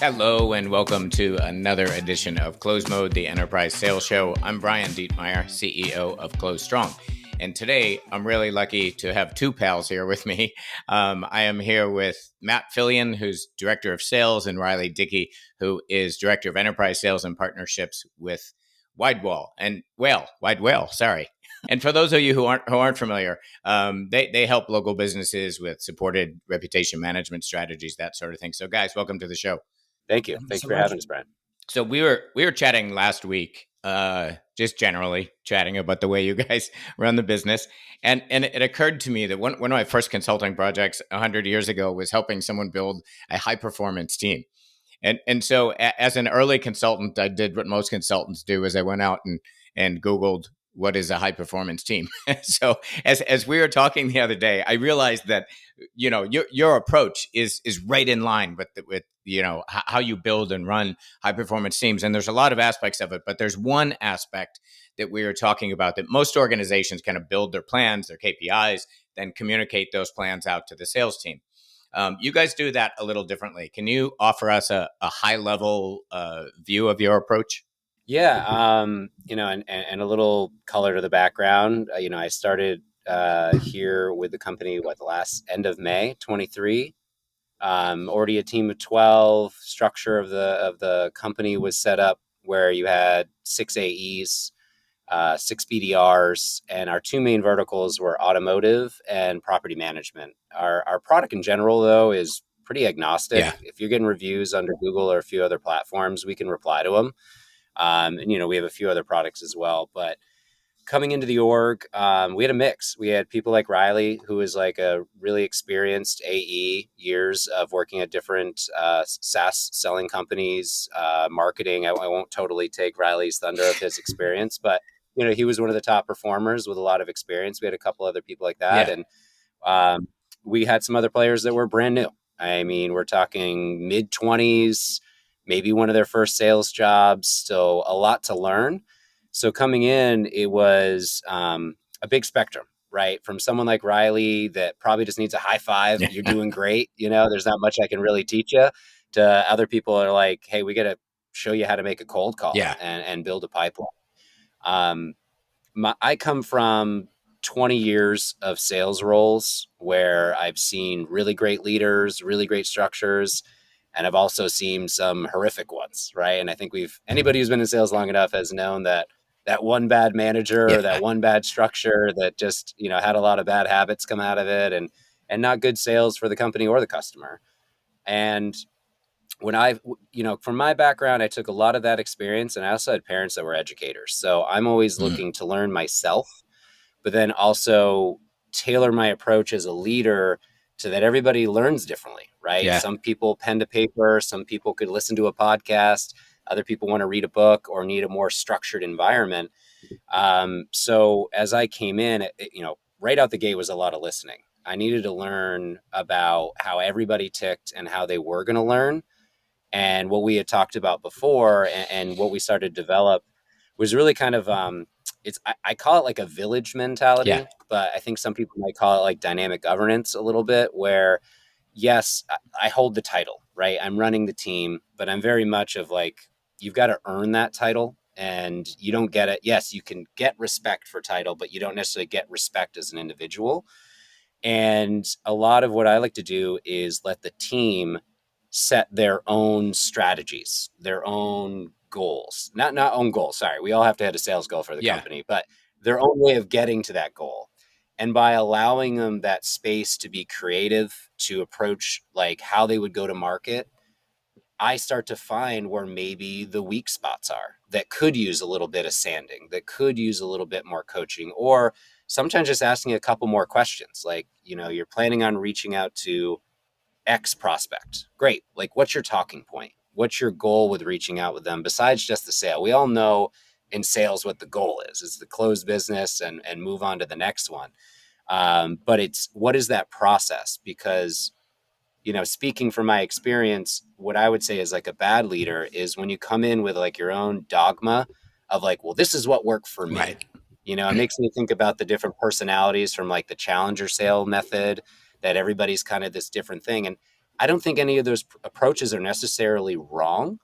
Hello and welcome to another edition of CloseMode, the enterprise sales show. I'm Brian Dietmeyer, CEO of Close Strong. And today I'm really lucky to have two pals here with me. I am here with Matt Filion, who's Director of Sales, and Riley Dickie, who is Director of Enterprise Sales and Partnerships with widewail. And for those of you who aren't familiar, they help local businesses with supported reputation management strategies, that sort of thing. So guys, welcome to the show. Thank you. Thanks for having us, Brian. So we were chatting last week, just generally chatting about the way you guys run the business, and it occurred to me that one of my first consulting projects 100 years ago was helping someone build a high performance team, and so as an early consultant, I did what most consultants do: is I went out and Googled what is a high performance team. So as we were talking the other day, I realized that your approach is right in line with how you build and run high performance teams, and there's a lot of aspects of it, but there's one aspect that we were talking about that most organizations kind of build their plans, their KPIs, then communicate those plans out to the sales team. You guys do that a little differently. Can you offer us a high level view of your approach? Yeah, and a little color to the background. I started here with the company the last end of May 23. Already a team of 12. Structure of the company was set up where you had 6 AEs, 6 BDRs, and our two main verticals were automotive and property management. Our product in general, though, is pretty agnostic. Yeah. If you're getting reviews under Google or a few other platforms, we can reply to them. And we have a few other products as well. But coming into the org, we had a mix. We had people like Riley, who is like a really experienced AE, years of working at different SaaS selling companies, marketing. I won't totally take Riley's thunder of his experience, but he was one of the top performers with a lot of experience. We had a couple other people like that, and we had some other players that were brand new. I mean, we're talking mid-20s. Maybe one of their first sales jobs, so a lot to learn. So coming in, it was a big spectrum, right? From someone like Riley that probably just needs a high five, you're doing great, there's not much I can really teach you, to other people are like, hey, we got to show you how to make a cold call and build a pipeline. I come from 20 years of sales roles where I've seen really great leaders, really great structures, and I've also seen some horrific ones, right? And I think anybody who's been in sales long enough has known that one bad manager or that one bad structure that just, had a lot of bad habits come out of it and not good sales for the company or the customer. And when from my background, I took a lot of that experience, and I also had parents that were educators. So I'm always looking to learn myself, but then also tailor my approach as a leader so that everybody learns differently, right? Yeah. Some people pen to paper, some people could listen to a podcast, other people want to read a book or need a more structured environment. So as I came in, right out the gate was a lot of listening. I needed to learn about how everybody ticked and how they were going to learn. And what we had talked about before and what we started to develop was really kind of, I call it like a village mentality, but I think some people might call it like dynamic governance a little bit, where yes, I hold the title, right? I'm running the team, but I'm very much of like, you've got to earn that title, and you don't get it. Yes, you can get respect for title, but you don't necessarily get respect as an individual. And a lot of what I like to do is let the team set their own strategies, their own goals, not own goals. Sorry. We all have to have a sales goal for the company, but their own way of getting to that goal. And by allowing them that space to be creative, to approach like how they would go to market, I start to find where maybe the weak spots are that could use a little bit of sanding, that could use a little bit more coaching, or sometimes just asking a couple more questions. Like, you're planning on reaching out to X prospect. Great. Like, what's your talking point? What's your goal with reaching out with them besides just the sale? We all know in sales what the goal is. It's to close business and move on to the next one. But it's, what is that process? Because, speaking from my experience, what I would say is like a bad leader is when you come in with like your own dogma of like, well, this is what worked for me. Right. It makes me think about the different personalities from like the challenger sale method, that everybody's kind of this different thing. And I don't think any of those approaches are necessarily wrong.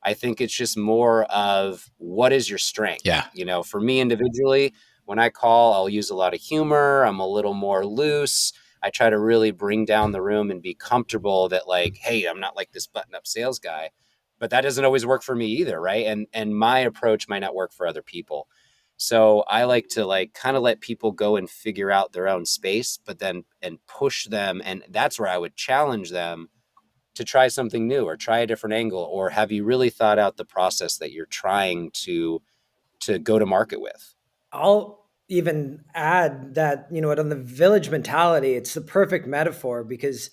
I think it's just more of what is your strength. Yeah. For me individually, when I call, I'll use a lot of humor. I'm a little more loose. I try to really bring down the room and be comfortable that, like, hey, I'm not like this button up sales guy. But that doesn't always work for me either, right? And my approach might not work for other people. So I like to, like, kind of let people go and figure out their own space, but then and push them. And that's where I would challenge them to try something new or try a different angle, or have you really thought out the process that you're trying to go to market with? I'll even add that, on the village mentality, it's the perfect metaphor because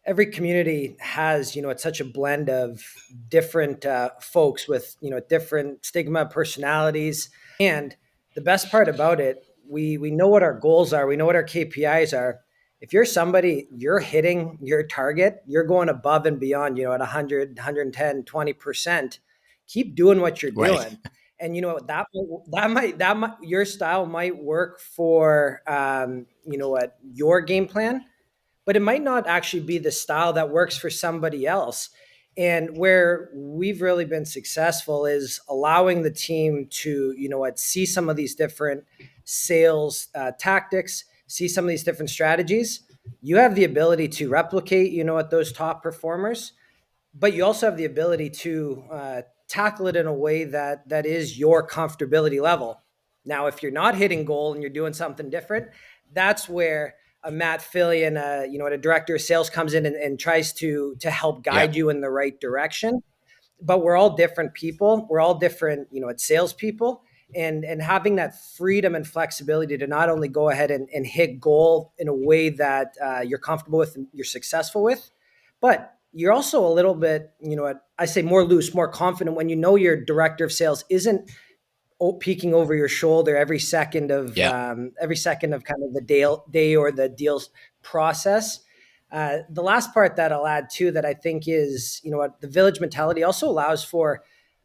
every community has, it's such a blend of different folks with, different stigma, personalities. And the best part about it, we know what our goals are, we know what our KPIs are. If you're somebody, you're hitting your target, you're going above and beyond, at 100, 110, 20%, keep doing what you're Right. doing. And that might your style might work for what your game plan, but it might not actually be the style that works for somebody else. And where we've really been successful is allowing the team to see some of these different sales tactics, see some of these different strategies. You have the ability to replicate at those top performers, but you also have the ability to tackle it in a way that is your comfortability level. Now, if you're not hitting goal and you're doing something different, that's where a Matt Filion, a director of sales comes in and tries to help Yeah. guide you in the right direction. But we're all different people. We're all different, at salespeople, and having that freedom and flexibility to not only go ahead and hit goal in a way that you're comfortable with and you're successful with, but you're also a little bit, I say more loose, more confident when your director of sales isn't peeking over your shoulder Yeah. every second of kind of the day or the deals process. The last part that I'll add too, that I think is, what the village mentality also allows for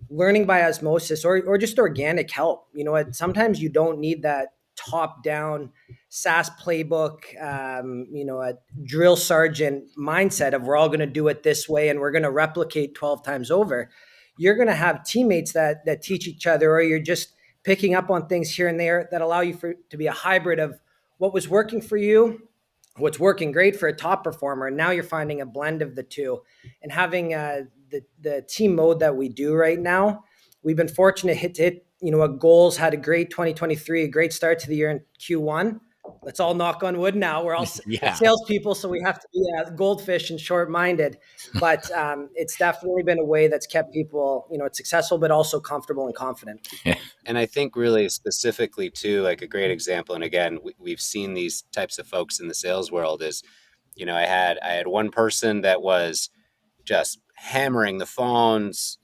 learning by osmosis or just organic help. Sometimes you don't need that top down SaaS playbook, a drill sergeant mindset of we're all going to do it this way and we're going to replicate 12 times over. You're going to have teammates that teach each other, or you're just picking up on things here and there that allow you to be a hybrid of what was working for you, what's working great for a top performer, and now you're finding a blend of the two. And having the team mode that we do right now, we've been fortunate to hit a goals, had a great 2023, a great start to the year in Q1. Let's all knock on wood now. We're all Yeah. salespeople, so we have to be goldfish and short-minded. But it's definitely been a way that's kept people, successful, but also comfortable and confident. And I think really specifically too, like a great example, and again, we've seen these types of folks in the sales world is, I had one person that was just hammering the phones,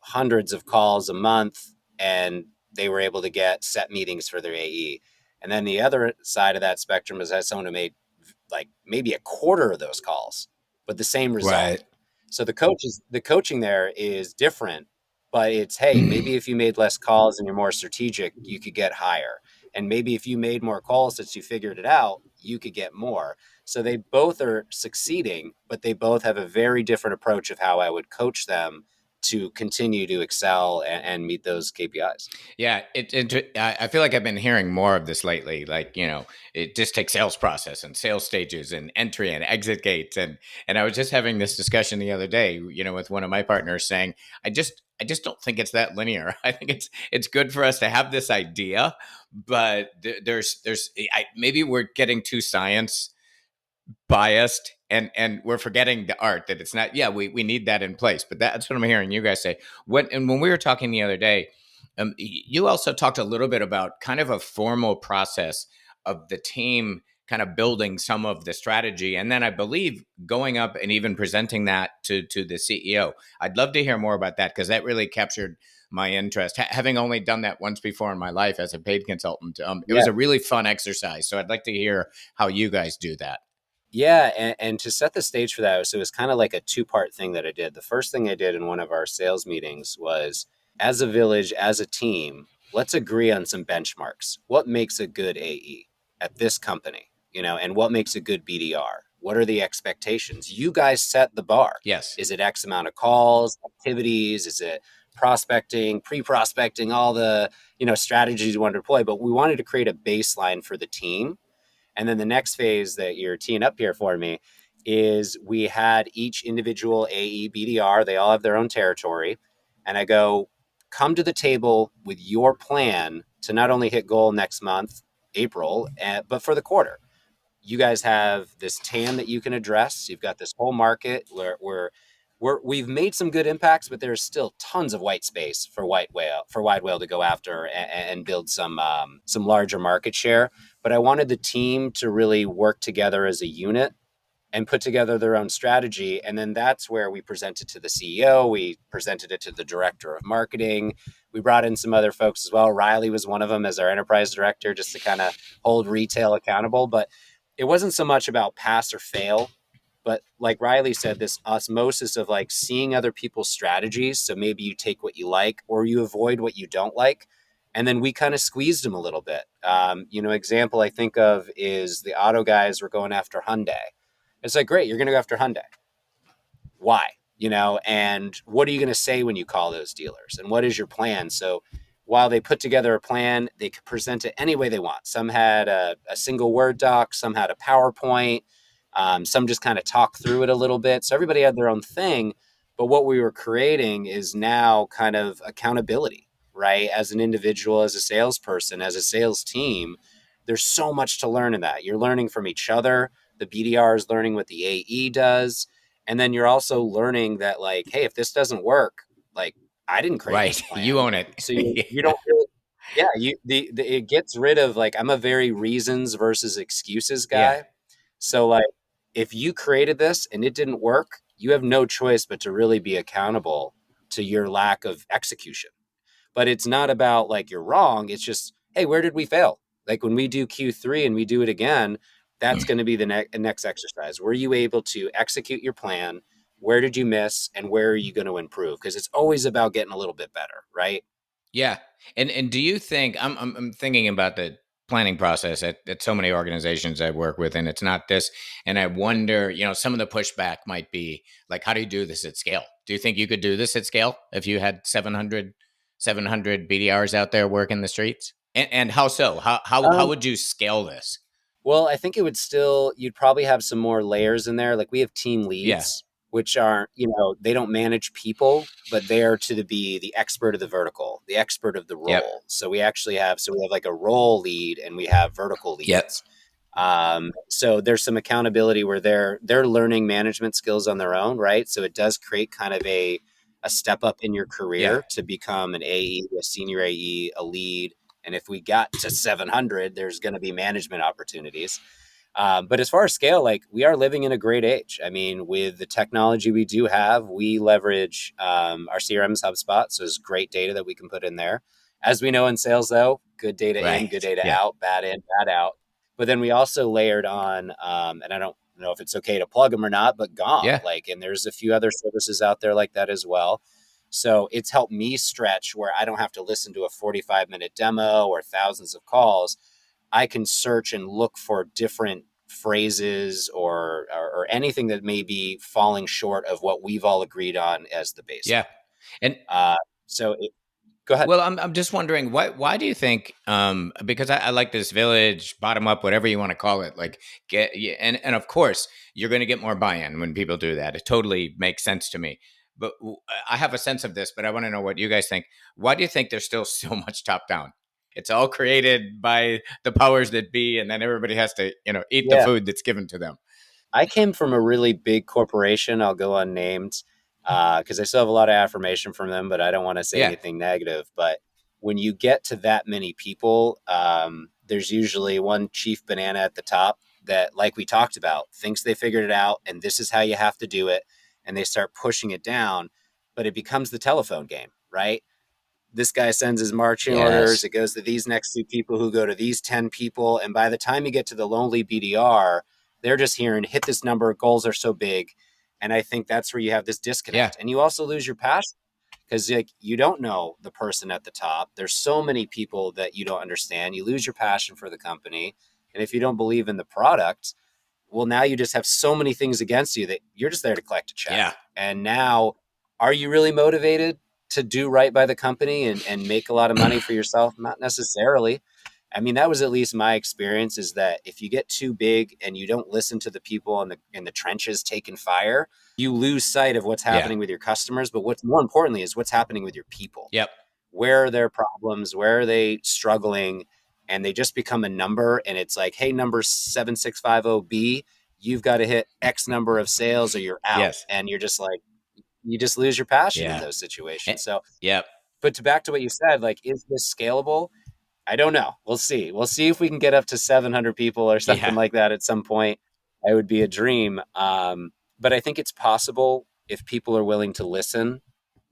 hundreds of calls a month, and they were able to get set meetings for their AE. And then the other side of that spectrum is that someone who made like maybe a quarter of those calls, but the same Right. result. So the coaching there is different, but it's, hey, maybe if you made less calls and you're more strategic, you could get higher. And maybe if you made more calls since you figured it out, you could get more. So they both are succeeding, but they both have a very different approach of how I would coach them to continue to excel and meet those KPIs. Yeah, I feel like I've been hearing more of this lately. Like, it just takes sales process and sales stages and entry and exit gates, and I was just having this discussion the other day, with one of my partners saying, I just don't think it's that linear. I think it's good for us to have this idea, but maybe we're getting too science biased, and we're forgetting the art, that it's not. Yeah, we need that in place, but that's what I'm hearing you guys say. When we were talking the other day, you also talked a little bit about kind of a formal process of the team kind of building some of the strategy, and then I believe going up and even presenting that to the CEO. I'd love to hear more about that, because that really captured my interest, having only done that once before in my life as a paid consultant. It Yeah. was a really fun exercise, so I'd like to hear how you guys do that. Yeah, and to set the stage for that, so it was kind of like a two-part thing that I did. The first thing I did in one of our sales meetings was, as a village, as a team, let's agree on some benchmarks. What makes a good AE at this company, and what makes a good BDR? What are the expectations? You guys set the bar. Yes. Is it X amount of calls, activities? Is it prospecting, pre-prospecting, all the, strategies you want to deploy? But we wanted to create a baseline for the team. And then the next phase that you're teeing up here for me is we had each individual AE BDR, they all have their own territory. And I go, come to the table with your plan to not only hit goal next month, April, but for the quarter. You guys have this TAM that you can address. You've got this whole market where we've made some good impacts, but there's still tons of white space for wide whale to go after and build some larger market share. But I wanted the team to really work together as a unit and put together their own strategy. And then that's where we presented to the CEO. We presented it to the director of marketing. We brought in some other folks as well. Riley was one of them as our enterprise director, just to kind of hold retail accountable. But it wasn't so much about pass or fail, but like Riley said, this osmosis of like seeing other people's strategies. So maybe you take what you like or you avoid what you don't like. And then we kind of squeezed them a little bit. Example I think of is the auto guys were going after Hyundai. It's like, great, you're going to go after Hyundai. Why? And what are you going to say when you call those dealers? And what is your plan? So while they put together a plan, they could present it any way they want. Some had a single Word doc, some had a PowerPoint, some just kind of talk through it a little bit. So everybody had their own thing. But what we were creating is now kind of accountability, right? As an individual, as a salesperson, as a sales team, there's so much to learn in that. You're learning from each other. The BDR is learning what the AE does. And then you're also learning that, like, hey, if this doesn't work, like, I didn't create this plan. You own it. So you don't really, yeah, it gets rid of, like, I'm a very reasons versus excuses guy. Yeah. So like, if you created this and it didn't work, you have no choice but to really be accountable to your lack of execution. But it's not about like you're wrong. It's just, hey, where did we fail? Like when we do Q3 and we do it again, that's going to be the next exercise. Were you able to execute your plan? Where did you miss? And where are you going to improve? Because it's always about getting a little bit better, right? Yeah. And do you think I'm thinking about the planning process at so many organizations I work with, and it's not this. And I wonder, some of the pushback might be like, how do you do this at scale? Do you think you could do this at scale if you had 700 BDRs out there working the streets? And how so? How would you scale this? Well, I think it would still, you'd probably have some more layers in there. Like we have team leads, which aren't, they don't manage people, but they are to be the expert of the vertical, the expert of the role. Yep. So we have like a role lead and we have vertical leads. Yep. So there's some accountability where they're learning management skills on their own, right? So it does create kind of a step up in your career to become an AE, a senior AE, a lead. And if we got to 700, there's going to be management opportunities. But as far as scale, like we are living in a great age. I mean, with the technology we do have, we leverage our CRM HubSpot. So there's great data that we can put in there. As we know in sales, though, good data in, good data out, bad in, bad out. But then we also layered on, and I don't know if it's okay to plug them or not, but Gong, and there's a few other services out there like that as well. So it's helped me stretch where I don't have to listen to a 45-minute demo or thousands of calls. I can search and look for different phrases or anything that may be falling short of what we've all agreed on as the baseline. Yeah. And go ahead. Well, I'm just wondering why do you think? Because I like this village bottom up, whatever you want to call it. Like and of course you're going to get more buy-in when people do that. It totally makes sense to me. But I have a sense of this, but I want to know what you guys think. Why do you think there's still so much top down? It's all created by the powers that be, and then everybody has to eat the food that's given to them. I came from a really big corporation. I'll go unnamed. Because I still have a lot of affirmation from them, but I don't want to say anything negative. But when you get to that many people, there's usually one chief banana at the top that, like we talked about, thinks they figured it out and this is how you have to do it. And they start pushing it down, but it becomes the telephone game, right? This guy sends his marching orders. It goes to these next two people who go to these 10 people. And by the time you get to the lonely BDR, they're just hearing hit this number. Goals are so big. And I think that's where you have this disconnect. And you also lose your passion because you don't know the person at the top. There's so many people that you don't understand. You lose your passion for the company. And if you don't believe in the product, Well, now you just have so many things against you that you're just there to collect a check. Yeah. And now, are you really motivated to do right by the company and make a lot of money for yourself? Not necessarily. I mean, that was at least my experience, is that if you get too big and you don't listen to the people in the trenches taking fire, you lose sight of what's happening with your customers. But what's more importantly is what's happening with your people. Yep. Where are their problems? Where are they struggling? And they just become a number. And it's like, hey, number 7650B, you've got to hit X number of sales or you're out. Yes. And you're just like, you just lose your passion in Yeah. those situations. So, Yep. but back to what you said, like, is this scalable? I don't know. We'll see. We'll see if we can get up to 700 people or something like that at some point. It would be a dream. But I think it's possible if people are willing to listen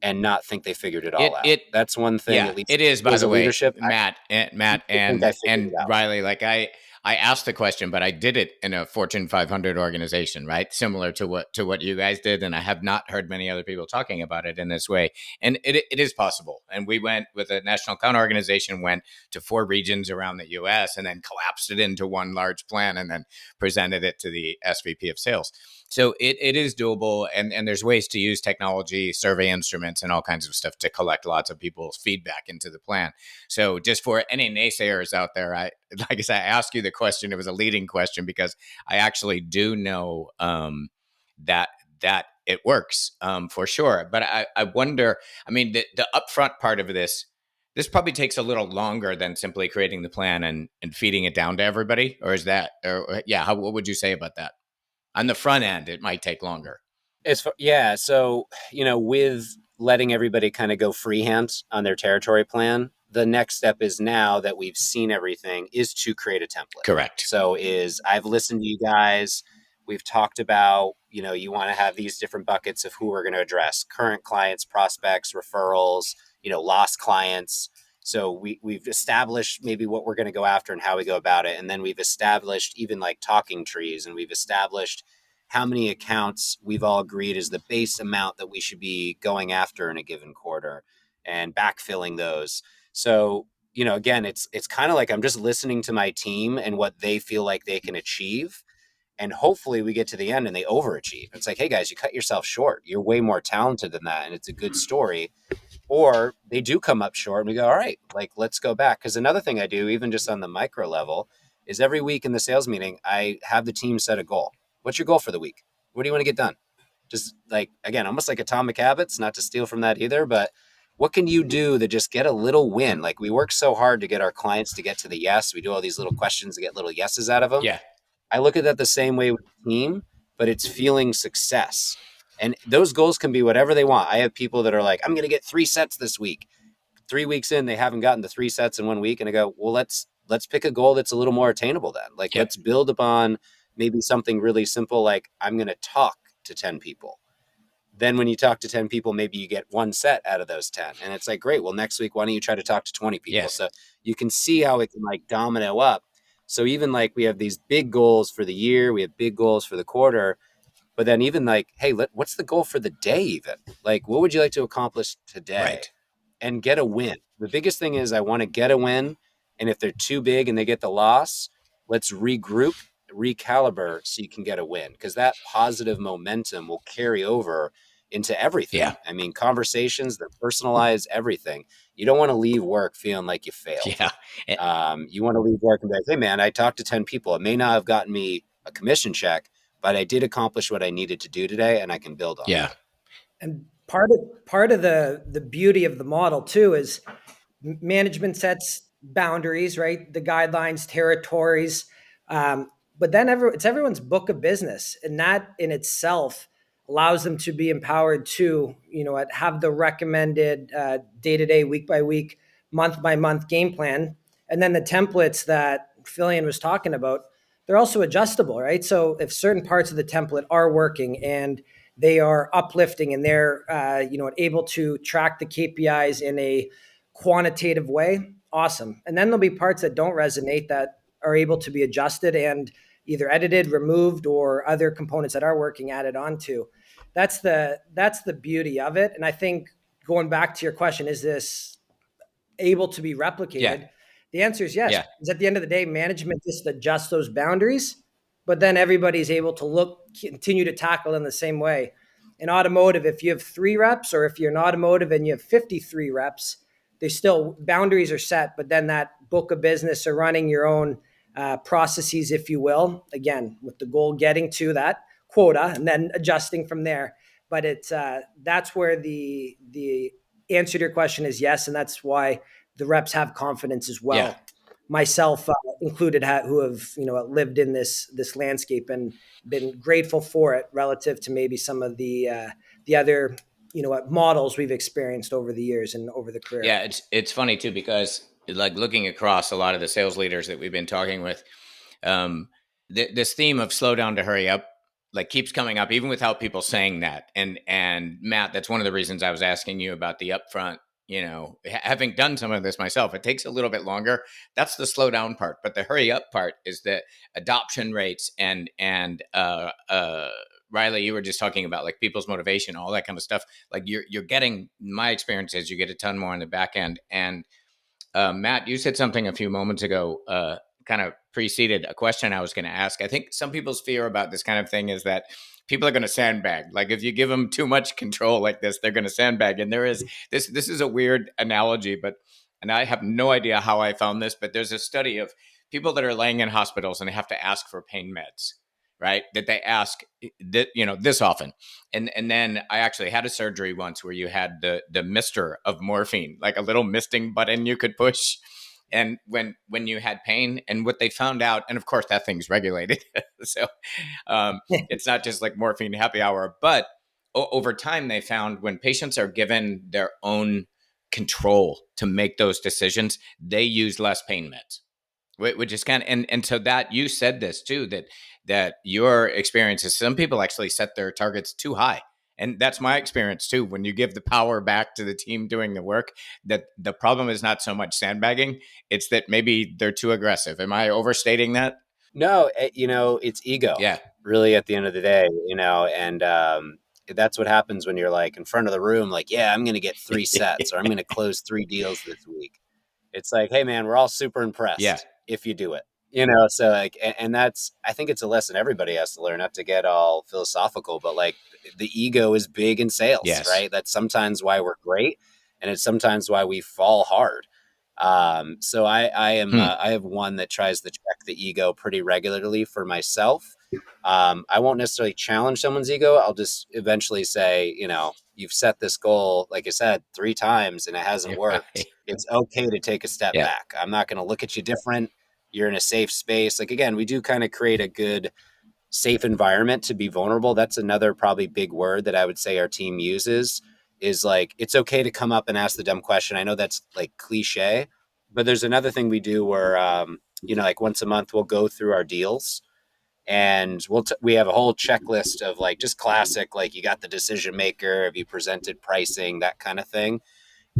and not think they figured it all out. That's one thing, at least it is, by as the a way, leadership. Matt I think I figured it out. Riley, like I asked the question, but I did it in a Fortune 500 organization, right? Similar to what you guys did. And I have not heard many other people talking about it in this way. And it is possible. And we went with a national account organization, went to 4 regions around the US and then collapsed it into one large plan and then presented it to the SVP of sales. So it is doable, and there's ways to use technology, survey instruments, and all kinds of stuff to collect lots of people's feedback into the plan. So just for any naysayers out there, like I said, I asked you the question. It was a leading question because I actually do know that it works for sure. But I wonder. I mean, the upfront part of this probably takes a little longer than simply creating the plan and feeding it down to everybody, or is that? Or yeah, what would you say about that? On the front end, it might take longer. Yeah. So, with letting everybody kind of go freehand on their territory plan, the next step is, now that we've seen everything, is to create a template. Correct. So I've listened to you guys. We've talked about, you want to have these different buckets of who we're going to address: current clients, prospects, referrals, lost clients. So we've established maybe what we're going to go after and how we go about it. And then we've established even like talking trees, and we've established how many accounts we've all agreed is the base amount that we should be going after in a given quarter, and backfilling those. So, again, it's kind of like I'm just listening to my team and what they feel like they can achieve. And hopefully we get to the end and they overachieve. It's like, hey guys, you cut yourself short. You're way more talented than that. And it's a good story. Or they do come up short and we go, all right, like, let's go back. Because another thing I do, even just on the micro level, is every week in the sales meeting, I have the team set a goal. What's your goal for the week? What do you want to get done? Just like, again, almost like atomic habits, not to steal from that either, but what can you do to just get a little win? Like, we work so hard to get our clients to get to the yes. We do all these little questions to get little yeses out of them. Yeah. I look at that the same way with the team, but it's feeling success. And those goals can be whatever they want. I have people that are like, I'm going to get 3 sets this week. 3 weeks in, they haven't gotten the 3 sets in 1 week. And I go, well, let's pick a goal that's a little more attainable then. Like, let's build upon maybe something really simple, like, I'm going to talk to 10 people. Then when you talk to 10 people, maybe you get 1 set out of those 10. And it's like, great. Well, next week, why don't you try to talk to 20 people? Yes. So you can see how it can like domino up. So even like we have these big goals for the year, we have big goals for the quarter, but then even like, hey, what's the goal for the day even? Like, what would you like to accomplish today? Right. And get a win. The biggest thing is I want to get a win. And if they're too big and they get the loss, let's regroup, recalibrate so you can get a win. Because that positive momentum will carry over into everything. Yeah. I mean, conversations that personalize everything. You don't want to leave work feeling like you failed. Yeah. You want to leave work and be like, hey man, I talked to 10 people. It may not have gotten me a commission check, but I did accomplish what I needed to do today, and I can build on it. And part of the beauty of the model too is management sets boundaries, right? The guidelines, territories, but then it's everyone's book of business, and that in itself allows them to be empowered to, have the recommended day-to-day, week-by-week, month-by-month game plan. And then the templates that Filion was talking about, they're also adjustable, right? So if certain parts of the template are working and they are uplifting and they're, able to track the KPIs in a quantitative way, awesome. And then there'll be parts that don't resonate that are able to be adjusted and either edited, removed, or other components that are working added onto. That's the beauty of it. And I think going back to your question, is this able to be replicated? The answer is yes. Yeah. Because at the end of the day, management just adjusts those boundaries but then everybody's able to continue to tackle in the same way. In automotive, if you have 3 reps, or if you're in automotive and you have 53 reps, there's still boundaries are set, but then that book of business or running your own processes, if you will, again, with the goal getting to that quota and then adjusting from there. But it's that's where the answer to your question is yes, and that's why the reps have confidence as well. Yeah. Myself included, who have lived in this landscape and been grateful for it relative to maybe some of the other models we've experienced over the years and over the career. Yeah, it's funny too, because like looking across a lot of the sales leaders that we've been talking with, this theme of slow down to hurry up like keeps coming up, even without people saying that. And Matt, that's one of the reasons I was asking you about the upfront. Having done some of this myself, it takes a little bit longer. That's the slow down part, but the hurry up part is the adoption rates and Riley, you were just talking about like people's motivation, all that kind of stuff. Like you're getting, my experience is you get a ton more on the back end. And Matt, you said something a few moments ago, kind of preceded a question I was going to ask. I think some people's fear about this kind of thing is that people are going to sandbag. Like if you give them too much control like this, they're going to sandbag. And there is this is a weird analogy, and I have no idea how I found this, but there's a study of people that are laying in hospitals and they have to ask for pain meds, right? That they ask that, this often. And then I actually had a surgery once where you had the mister of morphine, like a little misting button you could push. And when you had pain, and what they found out, and of course that thing's regulated, so it's not just like morphine happy hour, but over time they found when patients are given their own control to make those decisions, they use less pain meds, which is kind of, and so that you said this too, that your experience is some people actually set their targets too high. And that's my experience too. When you give the power back to the team doing the work, that the problem is not so much sandbagging, it's that maybe they're too aggressive. Am I overstating that? No, it's ego. Yeah. Really, at the end of the day, and that's what happens when you're like in front of the room, like, yeah, I'm going to get 3 sets or I'm going to close 3 deals this week. It's like, hey, man, we're all super impressed Yeah. if you do it. So like, and that's, I think it's a lesson everybody has to learn, not to get all philosophical, but like the ego is big in sales, Yes. right? That's sometimes why we're great. And it's sometimes why we fall hard. So I have one that tries to check the ego pretty regularly for myself. I won't necessarily challenge someone's ego. I'll just eventually say, you've set this goal, like I said, 3 times and it hasn't worked. Right. It's okay to take a step back. I'm not going to look at you different. You're in a safe space. Like, again, we do kind of create a good, safe environment to be vulnerable. That's another probably big word that I would say our team uses, is like, it's okay to come up and ask the dumb question. I know that's like cliche, but there's another thing we do where, like once a month we'll go through our deals, and we have a whole checklist of like just classic, like you got the decision maker, have you presented pricing, that kind of thing.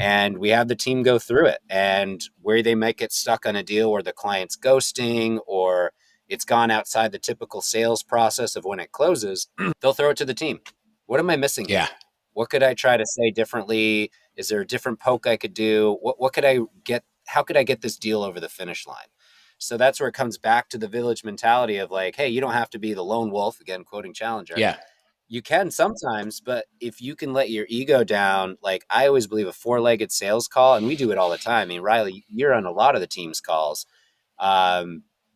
And we have the team go through it, and where they might get stuck on a deal where the client's ghosting or it's gone outside the typical sales process of when it closes, they'll throw it to the team. What am I missing here? Yeah. What could I try to say differently? Is there a different poke I could do? What could I get? How could I get this deal over the finish line? So that's where it comes back to the village mentality of like, hey, you don't have to be the lone wolf, again, quoting Challenger. Yeah. You can sometimes, but if you can let your ego down, like I always believe a 4-legged sales call, and we do it all the time. I mean, Riley, you're on a lot of the team's calls.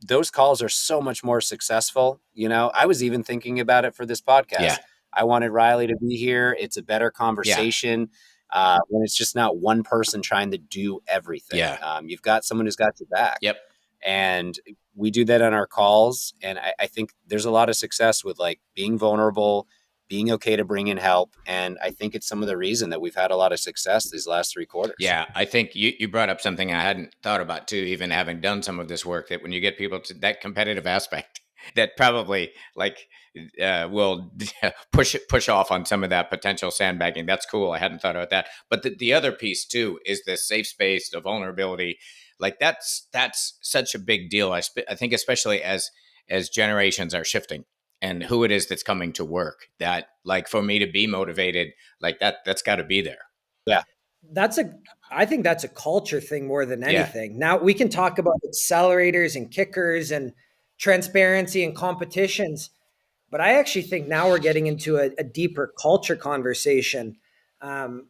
Those calls are so much more successful. I was even thinking about it for this podcast. Yeah. I wanted Riley to be here. It's a better conversation when it's just not one person trying to do everything. Yeah. You've got someone who's got your back. Yep. And we do that on our calls. And I think there's a lot of success with like being vulnerable, being okay to bring in help. And I think it's some of the reason that we've had a lot of success these last 3 quarters. Yeah, I think you brought up something I hadn't thought about too, even having done some of this work, that when you get people to that competitive aspect, that probably like will push off on some of that potential sandbagging. That's cool. I hadn't thought about that. But the other piece too is the safe space, the vulnerability. Like that's such a big deal. I think especially as generations are shifting and who it is that's coming to work, that like for me to be motivated, like that's got to be there. Yeah. I think that's a culture thing more than Yeah. anything. Now we can talk about accelerators and kickers and transparency and competitions. But I actually think now we're getting into a deeper culture conversation. Um,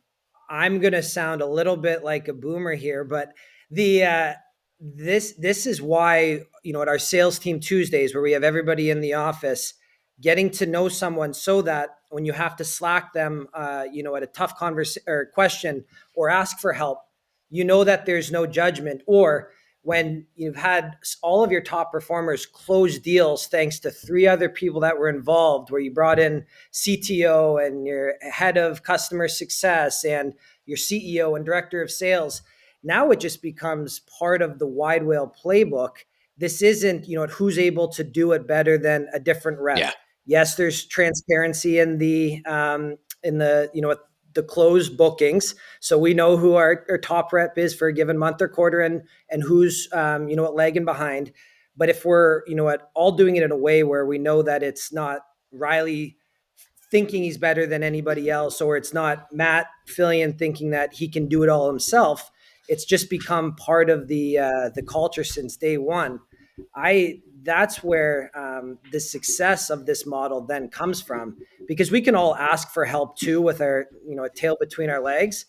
I'm going to sound a little bit like a boomer here, but the this is why, at our sales team Tuesdays, where we have everybody in the office, getting to know someone so that when you have to slack them, at a tough conversation or question or ask for help, that there's no judgment. Or when you've had all of your top performers close deals thanks to three other people that were involved, where you brought in CTO and your head of customer success and your CEO and director of sales. Now it just becomes part of the widewail playbook. This isn't, who's able to do it better than a different rep. Yeah. Yes, there's transparency in the closed bookings, so we know who our top rep is for a given month or quarter, and who's lagging behind. But if we're all doing it in a way where we know that it's not Riley thinking he's better than anybody else, or it's not Matt Filion thinking that he can do it all himself, it's just become part of the culture since day one. That's where the success of this model then comes from, because we can all ask for help too with our a tail between our legs,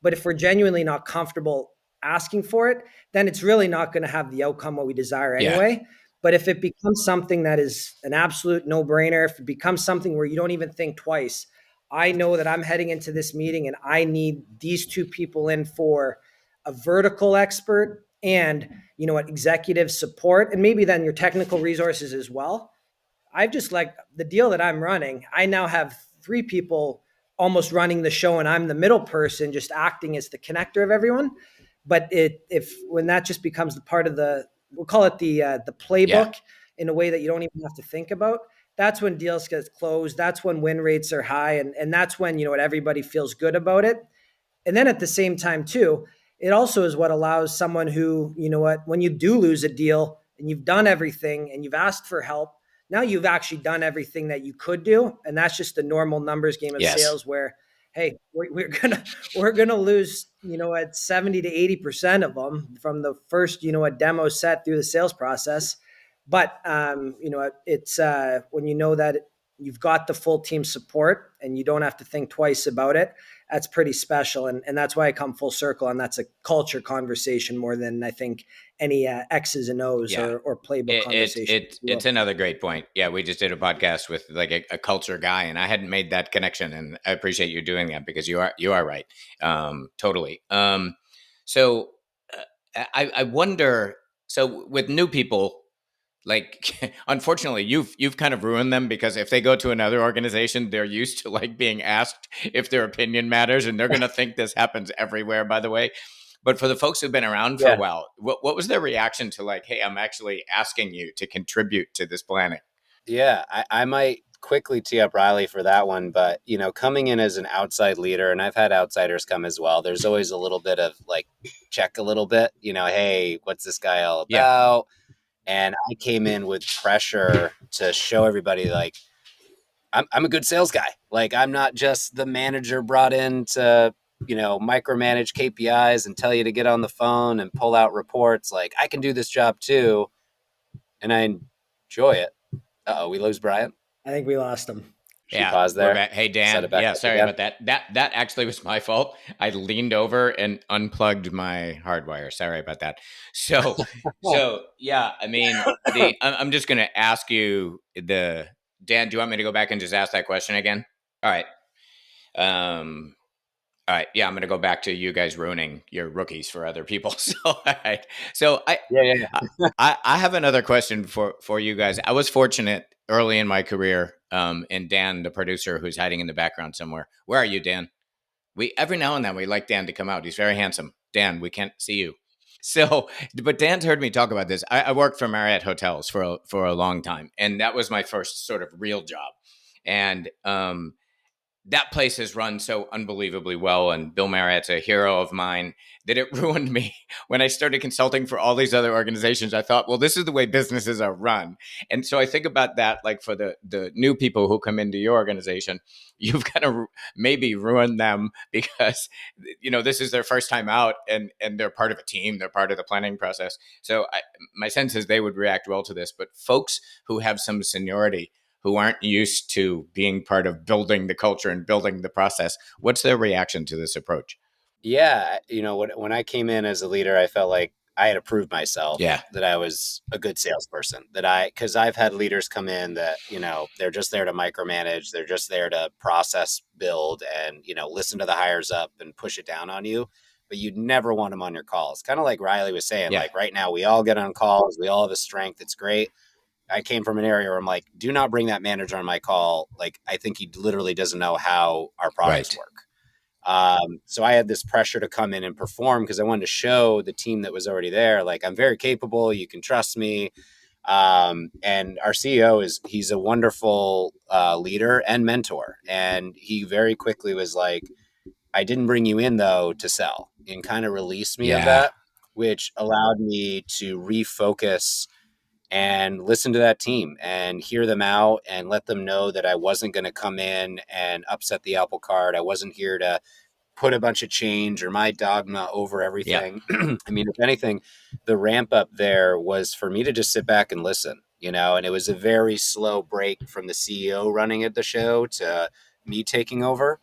but if we're genuinely not comfortable asking for it, then it's really not going to have the outcome what we desire anyway. Yeah. But if it becomes something that is an absolute no-brainer, if it becomes something where you don't even think twice, I know that I'm heading into this meeting and I need these two people in for a vertical expert and executive support, and maybe then your technical resources as well. I've just, like, the deal that I'm running, I now have three people almost running the show, and I'm the middle person just acting as the connector of everyone. But when that just becomes the part of we'll call it the playbook, in a way that you don't even have to think about, that's when deals get closed. That's when win rates are high. And that's when, everybody feels good about it. And then at the same time too, it also is what allows someone who, when you do lose a deal and you've done everything and you've asked for help, now you've actually done everything that you could do. And that's just the normal numbers game of sales, where, hey, we're gonna lose, at 70 to 80% of them from the first, a demo set through the sales process. But it's when that you've got the full team support and you don't have to think twice about it, that's pretty special. And that's why I come full circle. And that's a culture conversation more than, I think, any X's and O's or playbook conversation. It's another great point. Yeah, we just did a podcast with like a culture guy, and I hadn't made that connection. And I appreciate you doing that, because you are right. Totally. So I wonder, so with new people, like, unfortunately, you've kind of ruined them, because if they go to another organization, they're used to like being asked if their opinion matters, and they're going to think this happens everywhere, by the way. But for the folks who've been around for a while, what was their reaction to, like, hey, I'm actually asking you to contribute to this planning? Yeah, I might quickly tee up Riley for that one, but coming in as an outside leader, and I've had outsiders come as well, there's always a little bit of like, check a little bit, hey, what's this guy all about? And I came in with pressure to show everybody, like, I'm a good sales guy. Like, I'm not just the manager brought in to, micromanage KPIs and tell you to get on the phone and pull out reports. Like, I can do this job too, and I enjoy it. Uh-oh, we lose Brian. I think we lost him. Pause there. Hey, Dan. Yeah, sorry about that. That actually was my fault. I leaned over and unplugged my hardwire. Sorry about that. So yeah, I mean, I'm just going to ask you Dan, do you want me to go back and just ask that question again? All right. All right. Yeah, I'm going to go back to you guys ruining your rookies for other people. So, all right. So I have another question for you guys. I was fortunate early in my career, and Dan, the producer, who's hiding in the background somewhere. Where are you, Dan? Every now and then we like Dan to come out. He's very handsome. Dan, we can't see you. So, but Dan's heard me talk about this. I worked for Marriott Hotels for a long time, and that was my first sort of real job. And that place has run so unbelievably well, and Bill Marriott's a hero of mine, that it ruined me. When I started consulting for all these other organizations, I thought, well, this is the way businesses are run. And so I think about that, like for the new people who come into your organization, you've got to maybe ruin them because, this is their first time out, and they're part of a team, they're part of the planning process. So my sense is they would react well to this. But folks who have some seniority, who aren't used to being part of building the culture and building the process, what's their reaction to this approach? Yeah, when I came in as a leader, I felt like I had to prove myself Yeah. that I was a good salesperson. Because I've had leaders come in that, they're just there to micromanage, they're just there to process, build, and, listen to the hires up and push it down on you. But you'd never want them on your calls. Kind of like Riley was saying, Yeah. like right now, we all get on calls, we all have a strength. It's great. I came from an area where I'm like, do not bring that manager on my call. Like, I think he literally doesn't know how our products work. So I had this pressure to come in and perform because I wanted to show the team that was already there, like, I'm very capable, you can trust me. And our CEO he's a wonderful leader and mentor. And he very quickly was like, I didn't bring you in though to sell, and kind of released me of that, which allowed me to refocus and listen to that team and hear them out and let them know that I wasn't going to come in and upset the apple cart. I wasn't here to put a bunch of change or my dogma over everything. Yeah. I mean, if anything, the ramp up there was for me to just sit back and listen, and it was a very slow break from the CEO running at the show to me taking over.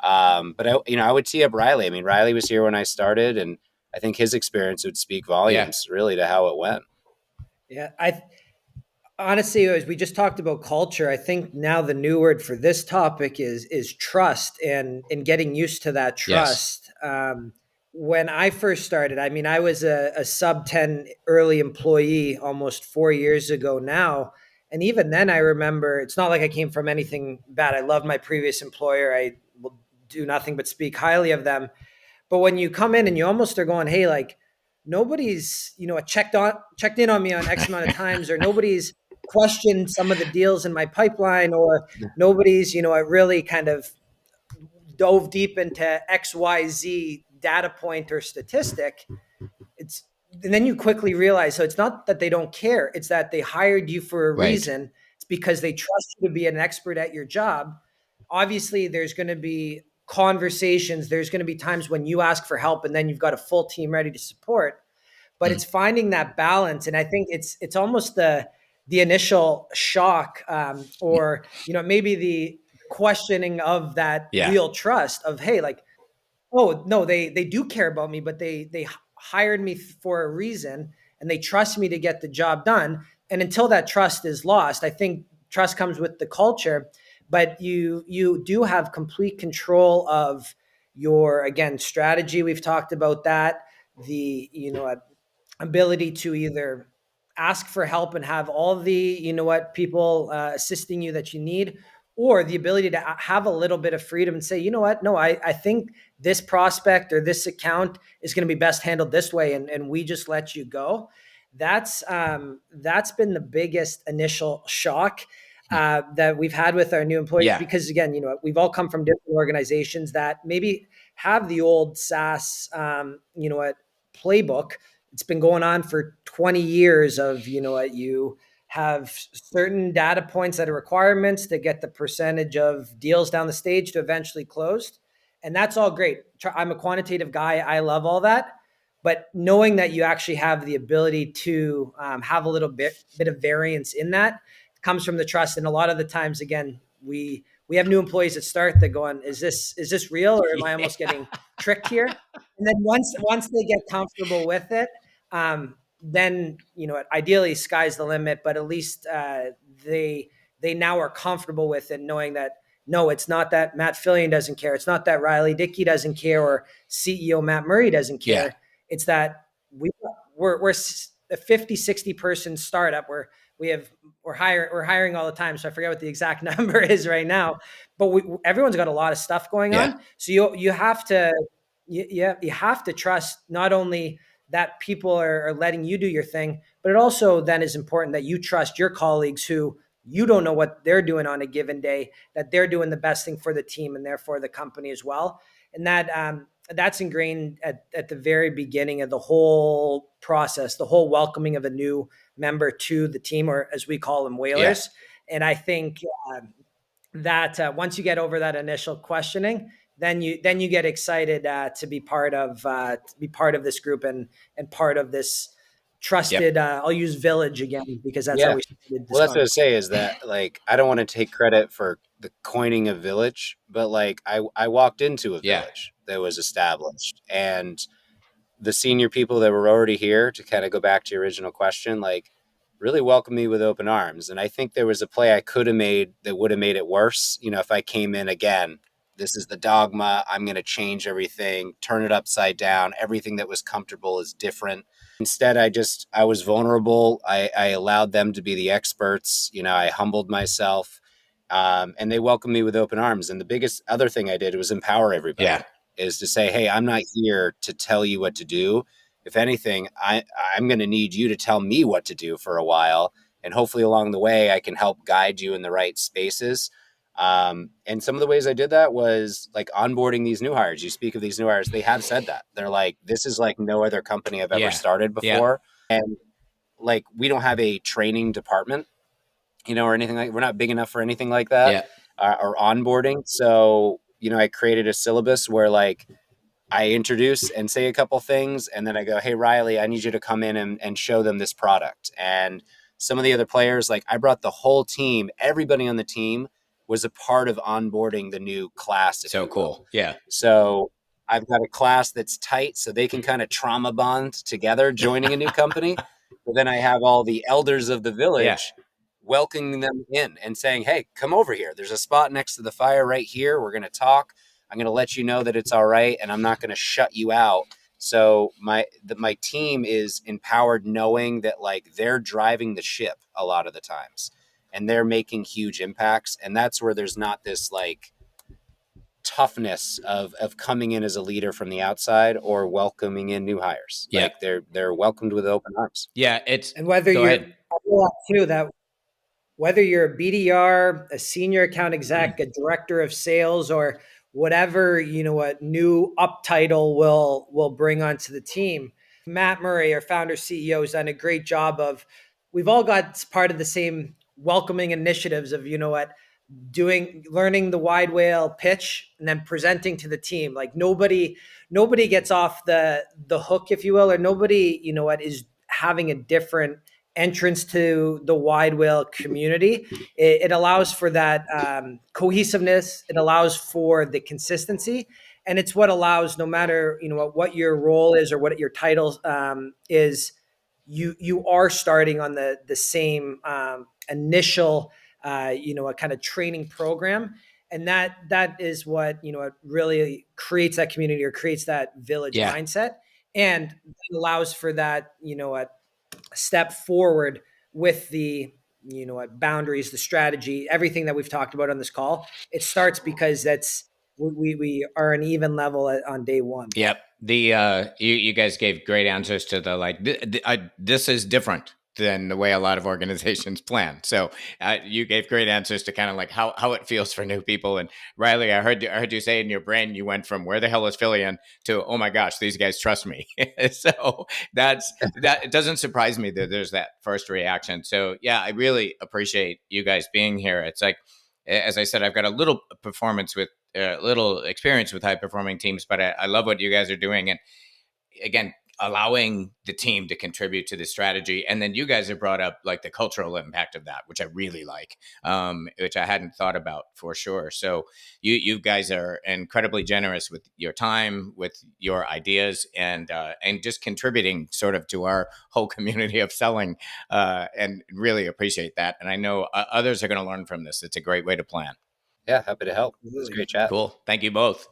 But I would tee up Riley. I mean, Riley was here when I started, and I think his experience would speak volumes really to how it went. Yeah. Honestly, as we just talked about culture, I think now the new word for this topic is trust, and getting used to that trust. Yes. When I first started, I mean, I was a sub 10 early employee almost 4 years ago now. And even then, I remember, it's not like I came from anything bad. I loved my previous employer. I will do nothing but speak highly of them. But when you come in and you almost are going, hey, like, nobody's, checked in on me on X amount of times, or nobody's questioned some of the deals in my pipeline, or nobody's, I really kind of dove deep into XYZ data point or statistic. And then you quickly realize, so it's not that they don't care, it's that they hired you for a reason. It's because they trust you to be an expert at your job. Obviously, there's going to be conversations, there's going to be times when you ask for help, and then you've got a full team ready to support. But it's finding that balance. And I think it's almost the initial shock, or maybe the questioning of that real trust of, hey, like, oh no, they do care about me, but they hired me for a reason, and they trust me to get the job done. And until that trust is lost, I think trust comes with the culture, but you do have complete control of your, again, strategy. We've talked about that. The ability to either ask for help and have all the people assisting you that you need, or the ability to have a little bit of freedom and say, no, I think this prospect or this account is going to be best handled this way, and we just let you go. That's been the biggest initial shock that we've had with our new employees, because again, we've all come from different organizations that maybe have the old SaaS playbook. It's been going on for 20 years of, you have certain data points that are requirements to get the percentage of deals down the stage to eventually closed. And that's all great. I'm a quantitative guy. I love all that. But knowing that you actually have the ability to have a little bit of variance in that comes from the trust. And a lot of the times, again, we have new employees that start that going, is this real, or am I almost getting tricked here? And then once they get comfortable with it, then ideally sky's the limit. But at least they now are comfortable with it, knowing that no, it's not that Matt Filion doesn't care, it's not that Riley Dickie doesn't care, or CEO Matt Murray doesn't care. Yeah. It's that we're a 50, 60 person startup where we're hiring all the time. So I forget what the exact number is right now, but everyone's got a lot of stuff going on. So you have to trust not only that people are letting you do your thing, but it also then is important that you trust your colleagues who you don't know what they're doing on a given day, that they're doing the best thing for the team and therefore the company as well. And that's ingrained at the very beginning of the whole process, the whole welcoming of a new member to the team, or as we call them, whalers. And I think that once you get over that initial questioning, then you get excited to be part of this group and part of this trusted. I'll use village again because that's how we started this well, that's what I conversation. say is that, like, I don't want to take credit for the coining of village, but like I walked into a village that was established, and the senior people that were already here, to kind of go back to your original question, like, really welcomed me with open arms. And I think there was a play I could have made that would have made it worse. You know, if I came in again, this is the dogma, I'm going to change everything, turn it upside down. Everything that was comfortable is different. Instead, I was vulnerable. I allowed them to be the experts. You know, I humbled myself, and they welcomed me with open arms. And the biggest other thing I did was empower everybody, is to say, hey, I'm not here to tell you what to do. If anything, I'm going to need you to tell me what to do for a while. And hopefully along the way, I can help guide you in the right spaces. And some of the ways I did that was like onboarding these new hires. You speak of these new hires, they have said that. They're like, this is like no other company I've ever started before. And like, we don't have a training department, you know, or anything like, we're not big enough for anything like that, or onboarding. So, you know, I created a syllabus where like I introduce and say a couple things, and then I go, hey, Riley, I need you to come in and show them this product. And some of the other players, like, I brought the whole team, everybody on the team was a part of onboarding the new class. So cool. Yeah. So I've got a class that's tight so they can kind of trauma bond together joining a new company. But then I have all the elders of the village welcoming them in and saying, hey, come over here. There's a spot next to the fire right here. We're going to talk. I'm going to let you know that it's all right, and I'm not going to shut you out. So my team is empowered, knowing that like they're driving the ship a lot of the times, and they're making huge impacts. And that's where there's not this like toughness of coming in as a leader from the outside or welcoming in new hires. Like they're welcomed with open arms. Yeah, it's and whether go you're ahead. I feel that too, that whether you're a BDR, a senior account exec, a director of sales, or whatever, you know, what new up title will bring onto the team. Matt Murray, our founder CEO, has done a great job of, we've all got part of the same welcoming initiatives of, you know what, learning the wide whale pitch and then presenting to the team. Like nobody gets off the hook, if you will, or nobody, you know what, is having a different entrance to the wide whale community. It allows for that cohesiveness. It allows for the consistency, and it's what allows, no matter, you know, what your role is or what your title is, you are starting on the same initial you know, a kind of training program. And that is what, you know, it really creates that community or creates that village mindset, and allows for that, you know, a step forward with the, you know, boundaries, the strategy, everything that we've talked about on this call. It starts because we are an even level on day one. Yep. You guys gave great answers to the like. This is different than the way a lot of organizations plan. So you gave great answers to kind of like how it feels for new people. And Riley, I heard you say in your brain you went from where the hell is Filion to, oh my gosh, these guys trust me. So that. It doesn't surprise me that there's that first reaction. So yeah, I really appreciate you guys being here. It's like, as I said, I've got a little little experience with high performing teams, but I love what you guys are doing. And again, allowing the team to contribute to the strategy. And then you guys have brought up like the cultural impact of that, which I really like, which I hadn't thought about for sure. So you guys are incredibly generous with your time, with your ideas, and just contributing sort of to our whole community of selling, and really appreciate that. And I know others are going to learn from this. It's a great way to plan. Yeah, happy to help. It was a great chat. Cool. Thank you both.